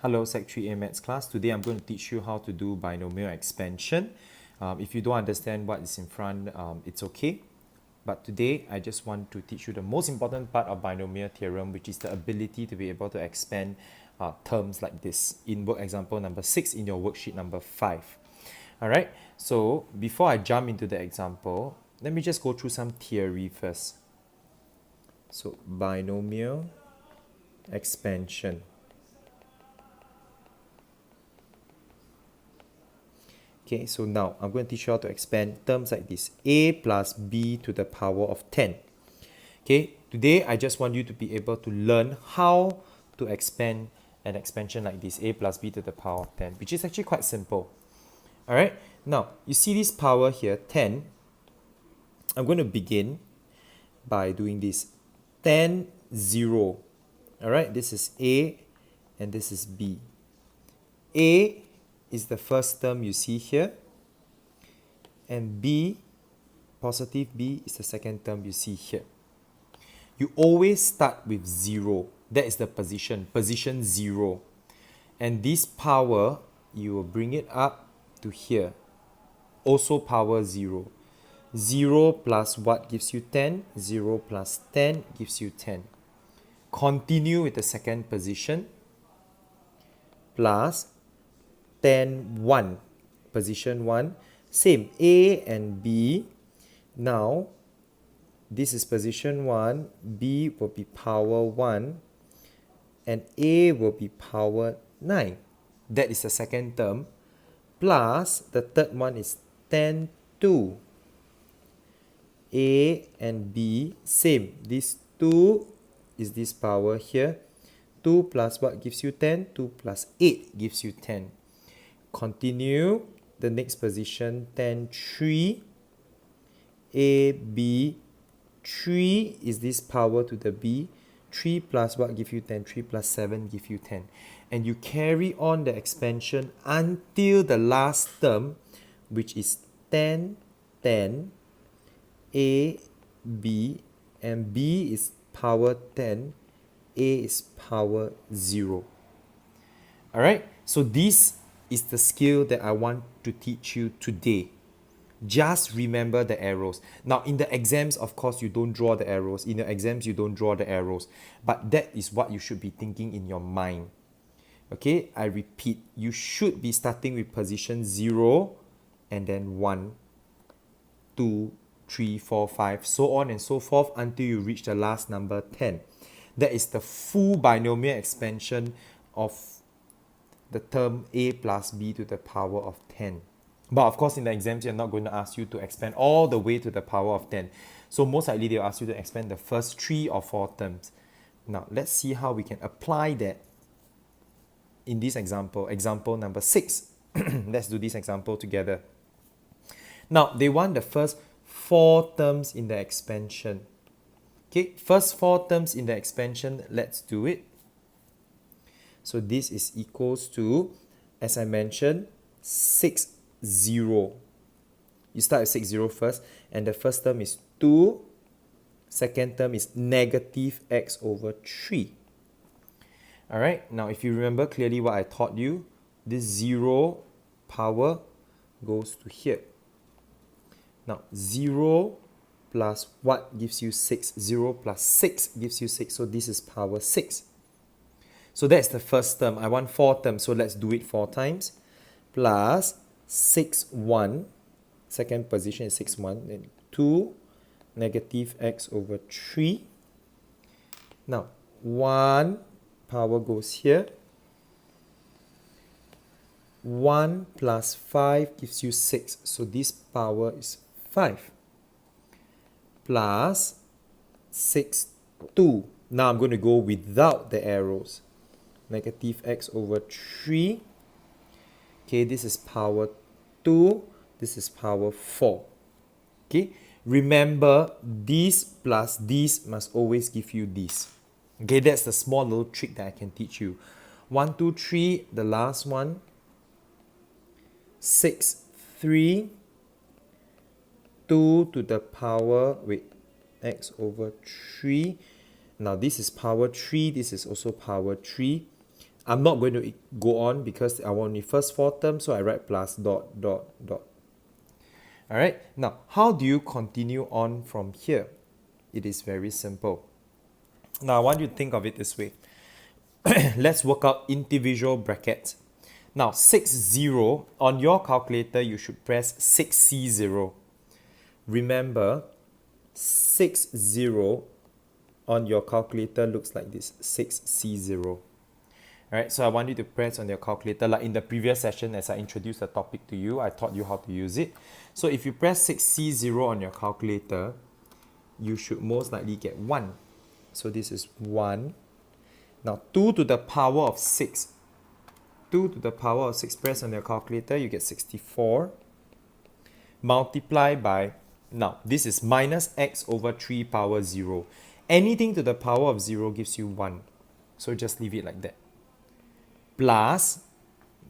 Hello, Sec 3A Maths class. Today I'm going to teach you how to do binomial expansion. If you don't understand what is in front, it's okay. But today I just want to teach you the most important part of binomial theorem, which is the ability to be able to expand terms like this in work example number 6 in your worksheet number 5. Alright, so before I jump into the example, let me just go through some theory first. So binomial expansion. Okay, so now I'm going to teach you how to expand terms like this. A plus B to the power of 10. Okay, today I just want you to be able to learn how to expand an expansion like this. A plus B to the power of 10, which is actually quite simple. Alright, now you see this power here, 10. I'm going to begin by doing this. 10, 0. Alright, this is A and this is B. A is the first term you see here, and B, positive B, is the second term you see here. You always start with 0. That is the position 0. And this power, you will bring it up to here. Also power 0. 0 plus what gives you 10? 0 plus 10 gives you 10. Continue with the second position. Plus 10, 1. Position 1. Same, A and B. Now, this is position 1. B will be power 1. And A will be power 9. That is the second term. Plus, the third one is 10, 2. A and B, same. This 2 is this power here. 2 plus what gives you 10? 2 plus 8 gives you 10. Continue the next position, 10, 3. A, B, 3 is this power to the B. 3 plus what give you 10? 3 plus 7 give you 10. And you carry on the expansion until the last term, which is 10, 10. A, B, and B is power 10. A is power 0. Alright, so this is the skill that I want to teach you today. Just remember the arrows. Now in the exams, of course, you don't draw the arrows. In the exams, you don't draw the arrows. But that is what you should be thinking in your mind. Okay, I repeat, you should be starting with position 0 and then 1, 2, 3, 4, 5, so on and so forth until you reach the last number 10. That is the full binomial expansion of the term A plus B to the power of 10. But of course in the exams, they're not going to ask you to expand all the way to the power of 10. So most likely they'll ask you to expand the first 3 or 4 terms. Now let's see how we can apply that in this example. Example number 6. Let's do this example together. Now they want the first 4 terms in the expansion. Okay, first 4 terms in the expansion, let's do it. So this is equals to, as I mentioned, 6, 0. You start with 6, 0 first, and the first term is 2. Second term is negative x over 3. Alright, now if you remember clearly what I taught you, this 0 power goes to here. Now 0 plus what gives you 6? 0 plus 6 gives you 6, so this is power 6. So that's the first term. I want 4 terms, so let's do it 4 times. Plus 6, 1. Second position is 6, 1. Then 2 negative x over 3. Now 1 power goes here. 1 plus 5 gives you 6. So this power is 5. Plus 6, 2. Now I'm going to go without the arrows. Negative x over 3. Okay, this is power 2. This is power 4. Okay, remember this plus this must always give you this. Okay, that's the small little trick that I can teach you. 1, 2, 3, the last one. 6, 3. 2 to the power, x over 3. Now this is power 3, this is also power 3. I'm not going to go on because I want the first 4 terms, so I write plus dot dot dot. Alright, now how do you continue on from here? It is very simple. Now I want you to think of it this way. Let's work out individual brackets. Now 60 on your calculator, you should press 6C0. Remember, 60 on your calculator looks like this, 6C0. Alright, so I want you to press on your calculator, like in the previous session as I introduced the topic to you, I taught you how to use it. So if you press 6C0 on your calculator, you should most likely get 1. So this is 1. Now 2 to the power of 6. 2 to the power of 6, press on your calculator, you get 64. Multiply by, now this is minus x over 3 power 0. Anything to the power of 0 gives you 1. So just leave it like that. Plus,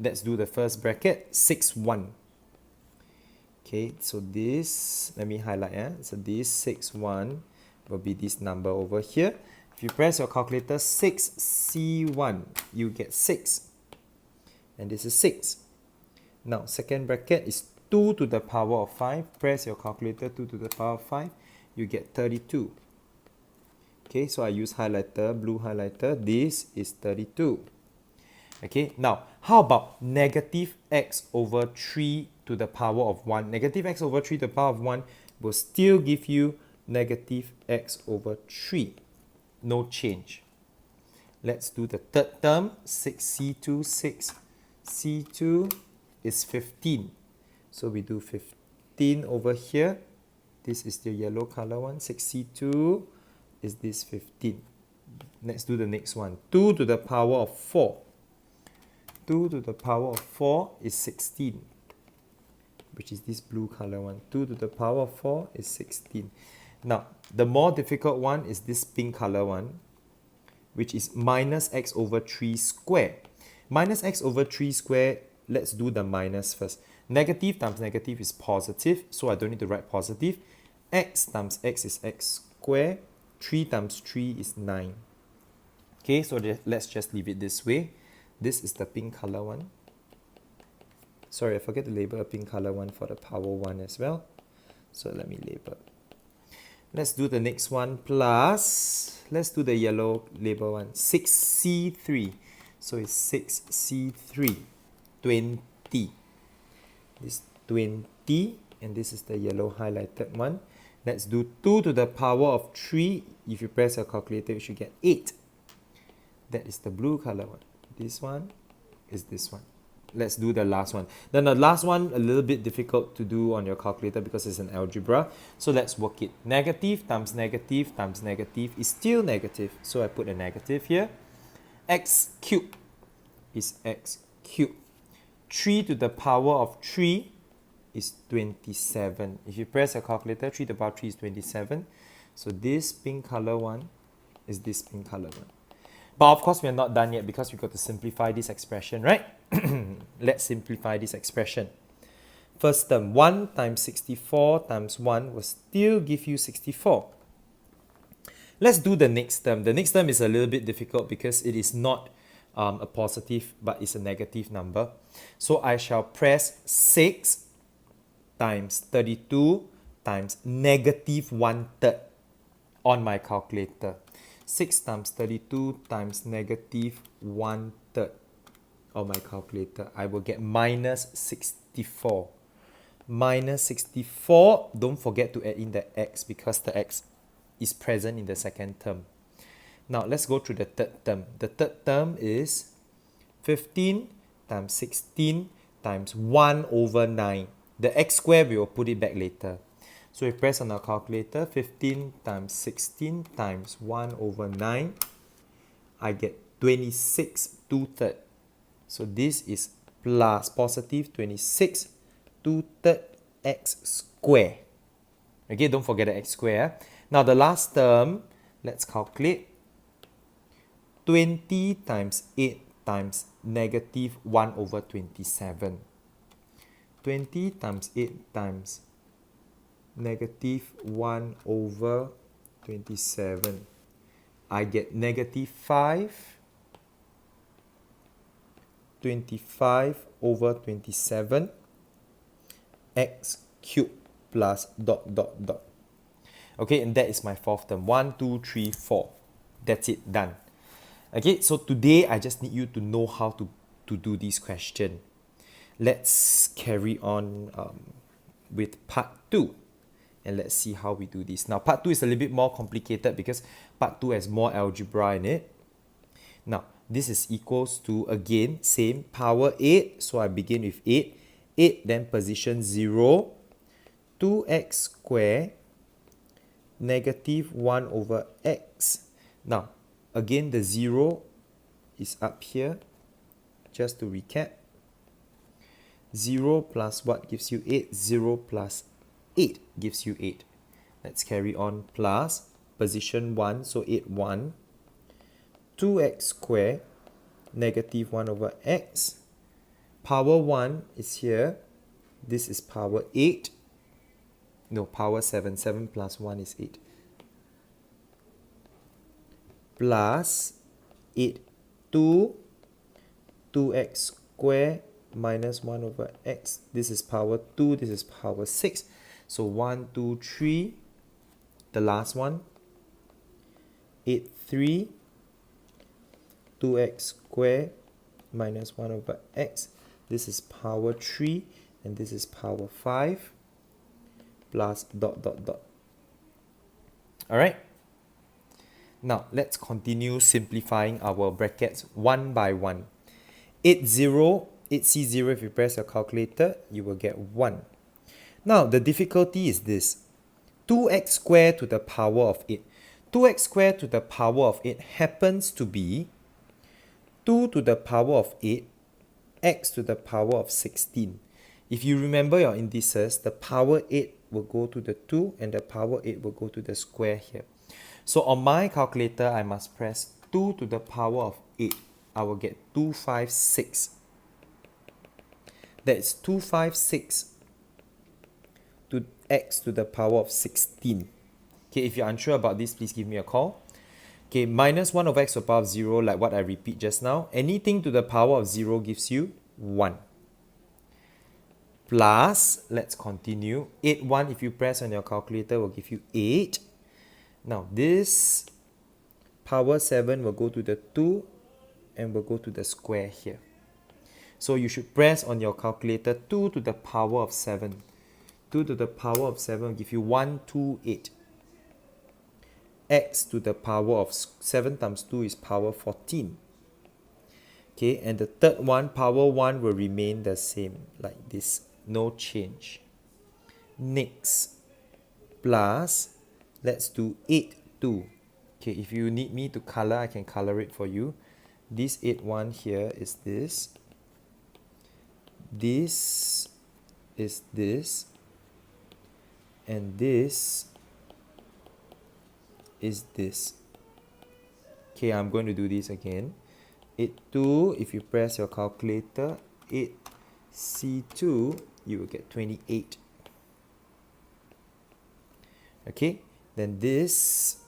let's do the first bracket, 6, 1. Okay, so this, let me highlight. So this 6, 1 will be this number over here. If you press your calculator, 6C1, you get 6. And this is 6. Now, second bracket is 2 to the power of 5. Press your calculator, 2 to the power of 5, you get 32. Okay, so I use highlighter, blue highlighter. This is 32. Okay, now how about negative x over 3 to the power of 1? Negative x over 3 to the power of 1 will still give you negative x over 3. No change. Let's do the third term, 6C2, 6C2 is 15. So we do 15 over here. This is the yellow color one. 6C2 is this 15. Let's do the next one. 2 to the power of 4. 2 to the power of 4 is 16, which is this blue color one. 2 to the power of 4 is 16. Now, the more difficult one is this pink color one, which is minus x over 3 square. Minus x over 3 square, let's do the minus first. Negative times negative is positive, so I don't need to write positive. X times x is x square. 3 times 3 is 9. Okay, so let's just leave it this way. This is the pink color one. Sorry, I forget to label a pink color one for the power one as well. So let me label. Let's do the next one plus, let's do the yellow label one, 6C3. So it's 6C3, 20. This 20, and this is the yellow highlighted one. Let's do 2 to the power of 3. If you press your calculator, you should get 8. That is the blue color one. This one is this one. Let's do the last one. Then the last one, a little bit difficult to do on your calculator because it's an algebra. So let's work it. Negative times negative times negative is still negative. So I put a negative here. X cubed is x cubed. 3 to the power of 3 is 27. If you press your calculator, 3 to the power of 3 is 27. So this pink color one is this pink color one. But of course, we are not done yet because we've got to simplify this expression, right? Let's simplify this expression. First term, 1 times 64 times 1 will still give you 64. Let's do the next term. The next term is a little bit difficult because it is not a positive, but it's a negative number. So I shall press 6 times 32 times negative 1/3 on my calculator. 6 times 32 times negative 1/3 on my calculator. I will get minus 64. Minus 64, don't forget to add in the x because the x is present in the second term. Now let's go through the third term. The third term is 15 times 16 times 1 over 9. The x squared, we will put it back later. So we press on our calculator, 15 times 16 times 1 over 9. I get 26 2/3. So this is plus positive 26 2/3 x squared. Okay, don't forget the x squared. Now the last term, let's calculate. 20 times 8 times negative 1 over 27. 20 times 8 times negative 1 over 27. I get negative 5 2/3. 5 2/3 is 27. 27 times 8 times negative 1 over 27. 27 times 8 times negative 1 over 27. I get negative 5 2/3. 5 2/3 is 27. 27 times 8 times negative 1 over 27. I get negative 5 2/3. 5 2/3 is 27. 27 times 8 times negative 1 over 27. 27 times 8 times negative 1 over 27. I get negative 5 25 over 27 x cubed plus dot dot dot. Okay, and that is my fourth term. 1, 2, 3, 4. That's it, done. Okay, so today I just need you to know how to do this question. Let's carry on with part 2. And let's see how we do this. Now, part 2 is a little bit more complicated because part 2 has more algebra in it. Now, this is equals to, again, same, power 8. So I begin with 8. 8, then position 0. 2x squared negative 1 over x. Now, again, the 0 is up here. Just to recap. 0 plus what gives you 8? 0 plus 8 gives you 8. Let's carry on. Plus position 1, so 8, 1. 2x squared negative 1 over x. Power 1 is here. This is power 8. No, power 7. 7 plus 1 is 8. Plus 8, 2. 2x squared minus 1 over x. This is power 2. This is power 6. So 1, 2, 3. The last one. 8, 3. 2x squared minus 1 over x. This is power 3. And this is power 5. Plus dot dot dot. Alright. Now let's continue simplifying our brackets one by one. 8C0, if you press your calculator, you will get 1. Now the difficulty is this. 2x squared to the power of 8. 2x squared to the power of 8 happens to be 2 to the power of 8, x to the power of 16. If you remember your indices, the power 8 will go to the 2 and the power 8 will go to the square here. So on my calculator, I must press 2 to the power of 8. I will get 256. That's 256 to x to the power of 16. Okay, if you're unsure about this, please give me a call. Okay, minus 1 over x to the power of 0, like what I repeat just now. Anything to the power of 0 gives you 1. Plus, let's continue. 8, 1, if you press on your calculator, will give you 8. Now, this power 7 will go to the 2 and will go to the square here. So you should press on your calculator 2 to the power of 7. 2 to the power of 7 will give you 128. X to the power of 7 times 2 is power 14. Okay, and the third one, power 1 will remain the same, like this, no change. Next, plus, let's do 8, 2. Okay, if you need me to color, I can color it for you. This 8, 1 here is this. This is this. And this is this. Okay, I'm going to do this again. 8, 2, if you press your calculator, 8C2, you will get 28. Okay, then this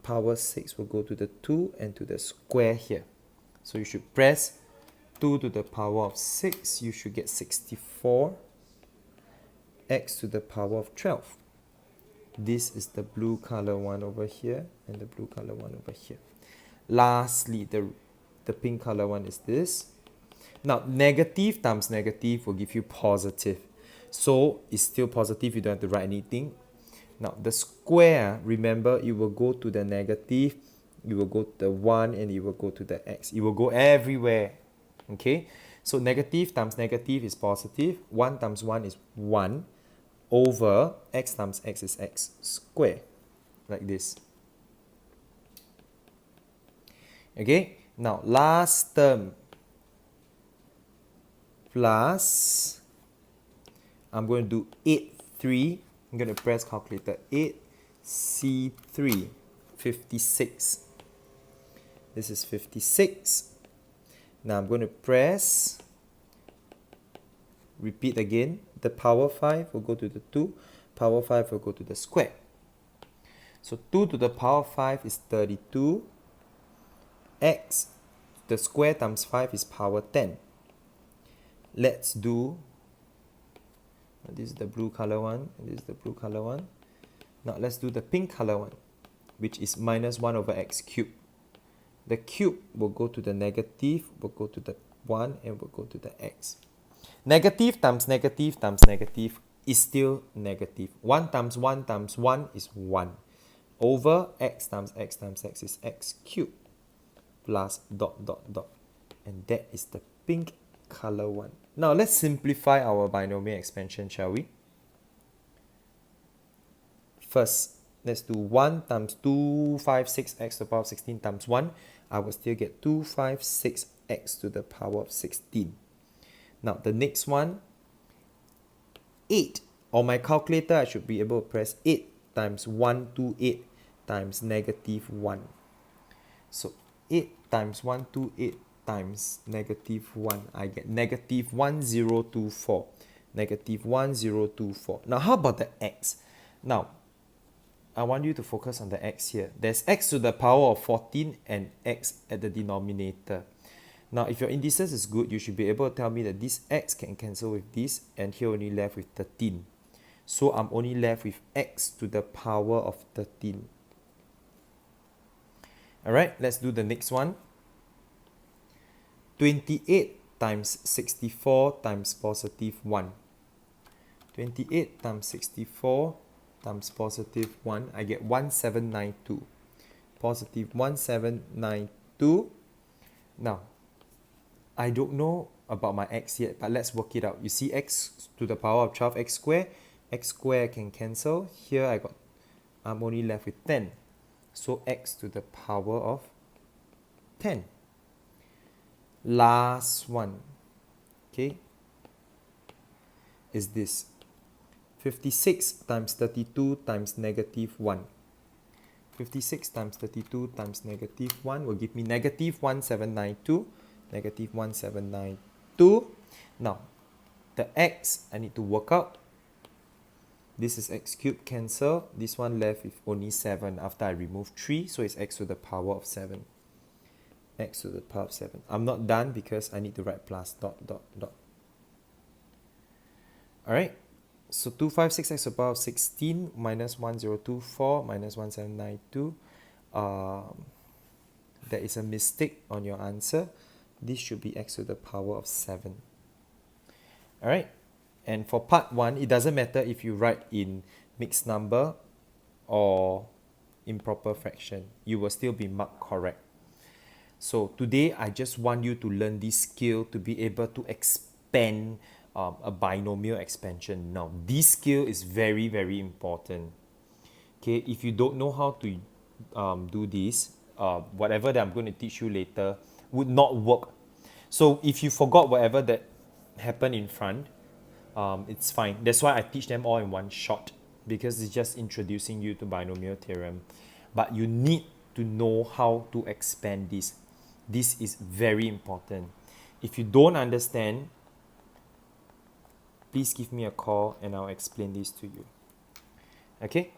power 6 will go to the 2 and to the square here. So you should press 2 to the power of 6, you should get 64. X to the power of 12. This is the blue color one over here and the blue color one over here. Lastly, the pink color one is this. Now, negative times negative will give you positive. So, it's still positive, you don't have to write anything. Now, the square, remember, it will go to the negative, it will go to the 1, and it will go to the x. It will go everywhere. Okay? So, negative times negative is positive. 1 times 1 is 1. Over x times x is x squared. Like this. Okay? Now, last term. Plus, I'm going to do 8, 3. I'm going to press calculator. 8C3, 56. This is 56. Now, I'm going to press, repeat again. The power 5 will go to the 2. Power 5 will go to the square. So 2 to the power of 5 is 32. X, the square times 5 is power 10. Let's do, this is the blue color one, this is the blue color one. Now let's do the pink color one, which is minus 1 over x cubed. The cube will go to the negative, will go to the 1, and will go to the x. Negative times negative times negative is still negative. 1 times 1 times 1 is 1. Over x times x times x is x cubed plus dot dot dot. And that is the pink color one. Now let's simplify our binomial expansion, shall we? First, let's do 1 times 256x to the power of 16 times 1. I will still get 256x to the power of 16. Now the next one, 8. On my calculator, I should be able to press 8 times 128 times negative 1. So 8 times 128 times negative 1. I get negative 1024. Negative 1024. Now how about the x? Now, I want you to focus on the x here. There's x to the power of 14 and x at the denominator. Now, if your indices is good, you should be able to tell me that this x can cancel with this, and here only left with 13. So I'm only left with x to the power of 13. Alright, let's do the next one. 28 times 64 times positive 1. 28 times 64 times positive 1, I get 1792. Positive 1792. Now, I don't know about my x yet, but let's work it out. You see x to the power of 12, x square can cancel. Here I'm only left with 10. So x to the power of 10. Last one, okay, is this. 56 times 32 times negative 1. 56 times 32 times negative 1 will give me negative 1792. Negative 1792. Now, the x I need to work out. This is x cubed, cancel. This one left with only 7 after I remove 3. So it's x to the power of 7. X to the power of 7. I'm not done because I need to write plus dot dot dot. Alright. So 256x to the power of 16 minus 1024 minus 1792. There is a mistake on your answer. This should be x to the power of 7. Alright. And for part 1, it doesn't matter if you write in mixed number or improper fraction. You will still be marked correct. So today, I just want you to learn this skill to be able to expand a binomial expansion. Now, this skill is very, very important. Okay, if you don't know how to do this, whatever that I'm going to teach you later would not work. So if you forgot whatever that happened in front, it's fine. That's why I teach them all in one shot, because it's just introducing you to binomial theorem. But you need to know how to expand this. This is very important. If you don't understand, please give me a call and I'll explain this to you. Okay?